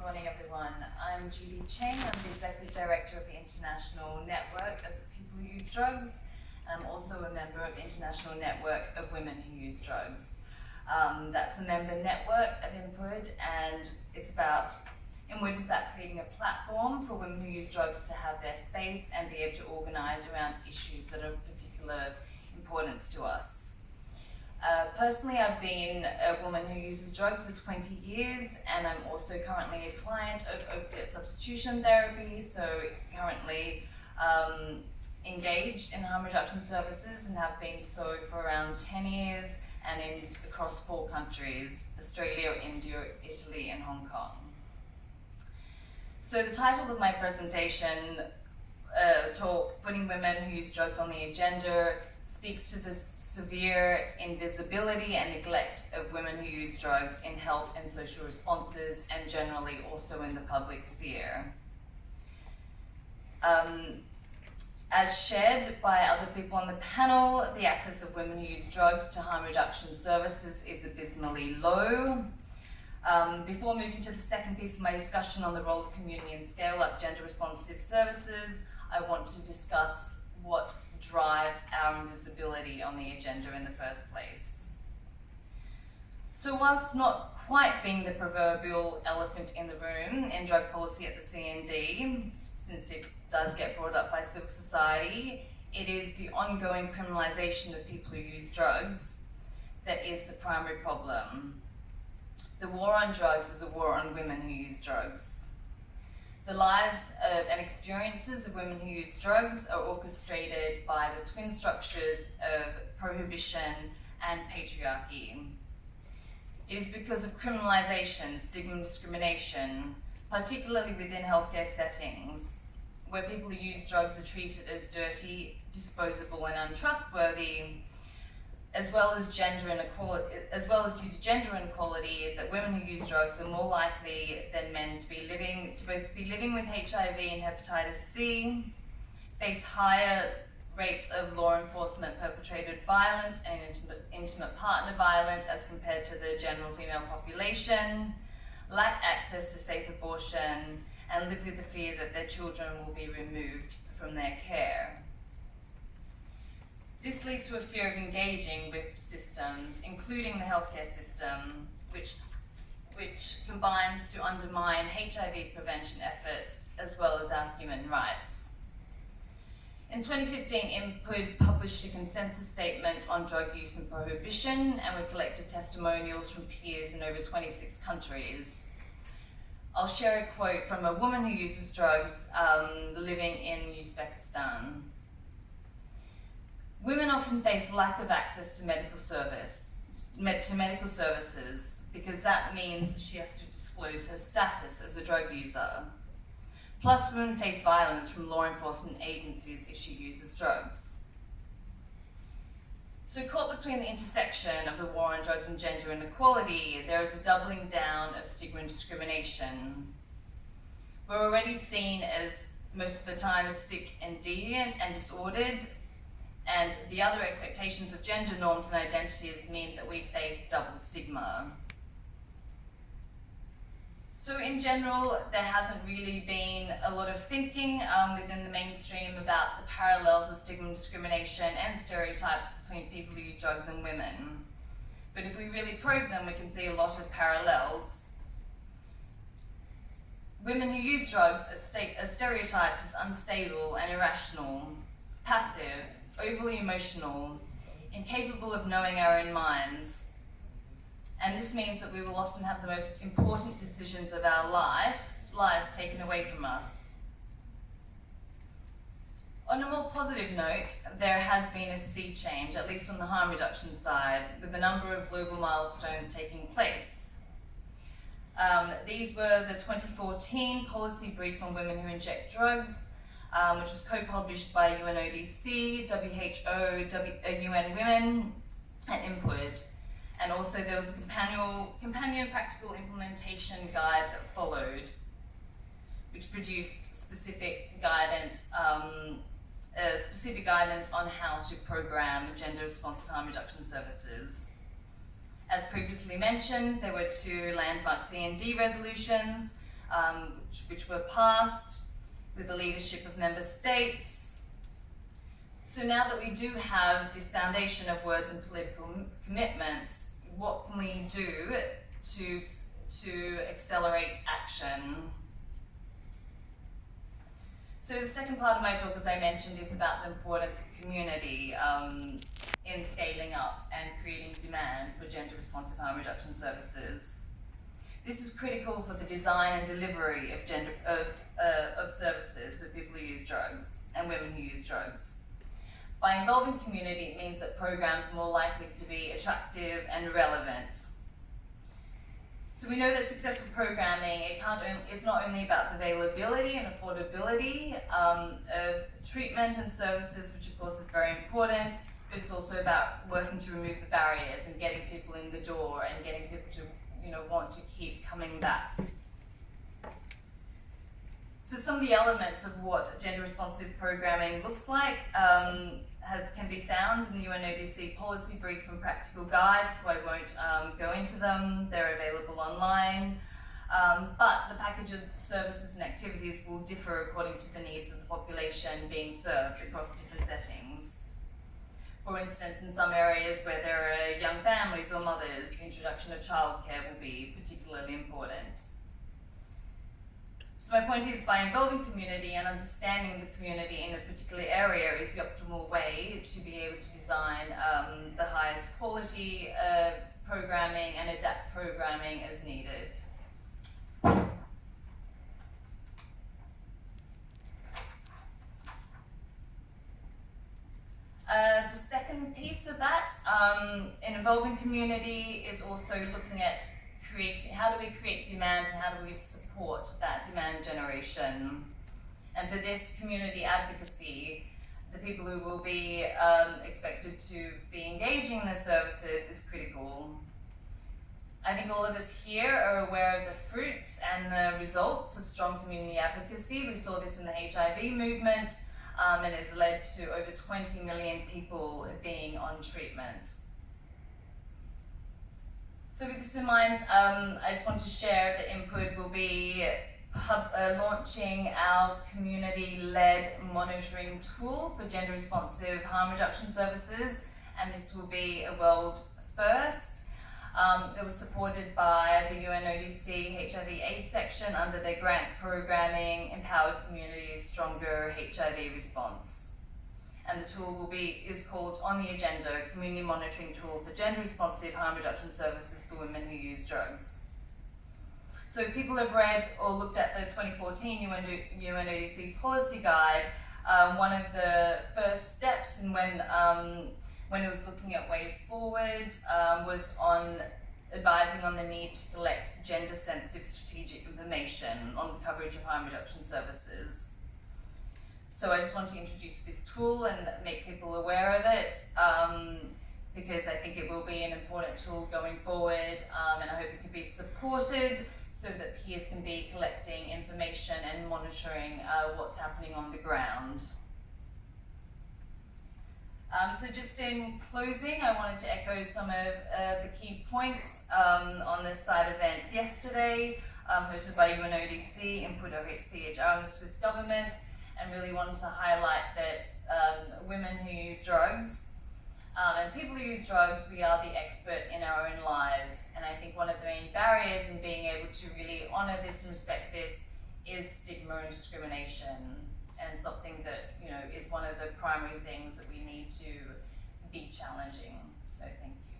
Good morning, everyone. I'm Judy Chang. I'm the Executive Director of the International Network of People Who Use Drugs. I'm also a member of the International Network of Women Who Use Drugs. That's a member network of INPUD, and INPUD is about creating a platform for women who use drugs to have their space and be able to organise around issues that are of particular importance to us. Personally, I've been a woman who uses drugs for 20 years, and I'm also currently a client of opiate substitution therapy, so currently engaged in harm reduction services and have been so for around 10 years and across 4 countries, Australia, India, Italy, and Hong Kong. So the title of my presentation, talk, Putting Women Who Use Drugs on the Agenda, speaks to this severe invisibility and neglect of women who use drugs in health and social responses, and generally also in the public sphere. As shared by other people on the panel, the access of women who use drugs to harm reduction services is abysmally low. Before moving to the second piece of my discussion on the role of community and scale-up gender-responsive services, I want to discuss what drives our invisibility on the agenda in the first place. So whilst not quite being the proverbial elephant in the room in drug policy at the CND, since it does get brought up by civil society, it is the ongoing criminalisation of people who use drugs that is the primary problem. The war on drugs is a war on women who use drugs. The lives and experiences of women who use drugs are orchestrated by the twin structures of prohibition and patriarchy. It is because of criminalisation, stigma and discrimination, particularly within healthcare settings, where people who use drugs are treated as dirty, disposable and untrustworthy, as well as due to gender inequality, that women who use drugs are more likely than men to both be living with HIV and hepatitis C, face higher rates of law enforcement perpetrated violence and intimate partner violence as compared to the general female population, lack access to safe abortion, and live with the fear that their children will be removed from their care. This leads to a fear of engaging with systems, including the healthcare system, which combines to undermine HIV prevention efforts as well as our human rights. In 2015, INPUD published a consensus statement on drug use and prohibition, and we collected testimonials from peers in over 26 countries. I'll share a quote from a woman who uses drugs living in Uzbekistan. Women often face lack of access to medical services because that means she has to disclose her status as a drug user. Plus, women face violence from law enforcement agencies if she uses drugs. So caught between the intersection of the war on drugs and gender inequality, there is a doubling down of stigma and discrimination. We're already seen as, most of the time, as sick and deviant and disordered, and the other expectations of gender norms and identities mean that we face double stigma. So in general, there hasn't really been a lot of thinking within the mainstream about the parallels of stigma and discrimination and stereotypes between people who use drugs and women. But if we really probe them, we can see a lot of parallels. Women who use drugs are stereotyped as unstable and irrational, passive, overly emotional, incapable of knowing our own minds. And this means that we will often have the most important decisions of our lives taken away from us. On a more positive note, there has been a sea change, at least on the harm reduction side, with a number of global milestones taking place. These were the 2014 Policy Brief on Women Who Inject Drugs, which was co-published by UNODC, WHO, UN Women, and INPUD. And also there was a companion practical implementation guide that followed, which produced specific guidance on how to program gender-responsive harm reduction services. As previously mentioned, there were 2 landmark CND resolutions, which were passed with the leadership of member states. So now that we do have this foundation of words and political commitments, what can we do to accelerate action? So the second part of my talk, as I mentioned, is about the importance of community in scaling up and creating demand for gender-responsive harm reduction services. This is critical for the design and delivery of services for people who use drugs and women who use drugs. By involving community, it means that programs are more likely to be attractive and relevant. So we know that successful programming, it's not only about the availability and affordability of treatment and services, which of course is very important, but it's also about working to remove the barriers and getting people in the door and getting people to want to keep coming back. So some of the elements of what gender-responsive programming looks like can be found in the UNODC policy brief and practical guides, so I won't go into them. They're available online. But the package of services and activities will differ according to the needs of the population being served across different settings. For instance, in some areas where there are young families or mothers, the introduction of childcare will be particularly important. So my point is, by involving community and understanding the community in a particular area is the optimal way to be able to design the highest quality programming and adapt programming as needed. The second piece of that, in involving community, is also looking at how do we create demand and how do we support that demand generation. And for this community advocacy, the people who will be expected to be engaging in the services is critical. I think all of us here are aware of the fruits and the results of strong community advocacy. We saw this in the HIV movement, and it's led to over 20 million people being on treatment. So with this in mind, I just want to share that INPUD will be launching our community-led monitoring tool for gender-responsive harm reduction services, and this will be a world first. It was supported by the UNODC HIV/AIDS section under their grants programming, Empowered Communities, Stronger HIV Response. And the tool is called On the Agenda, Community Monitoring Tool for Gender-Responsive Harm Reduction Services for Women Who Use Drugs. So if people have read or looked at the 2014 UNODC policy guide, one of the first steps in when it was looking at ways forward was on advising on the need to collect gender-sensitive strategic information on the coverage of harm reduction services. So I just want to introduce this tool and make people aware of it, because I think it will be an important tool going forward, and I hope it can be supported so that peers can be collecting information and monitoring what's happening on the ground. So just in closing, I wanted to echo some of the key points on this side event yesterday, hosted by UNODC, INPUD OHCHR and the Swiss government, and really wanted to highlight that women who use drugs and people who use drugs, we are the expert in our own lives. And I think one of the main barriers in being able to really honour this and respect this is stigma and discrimination, and something that is one of the primary things that we need to be challenging. So thank you.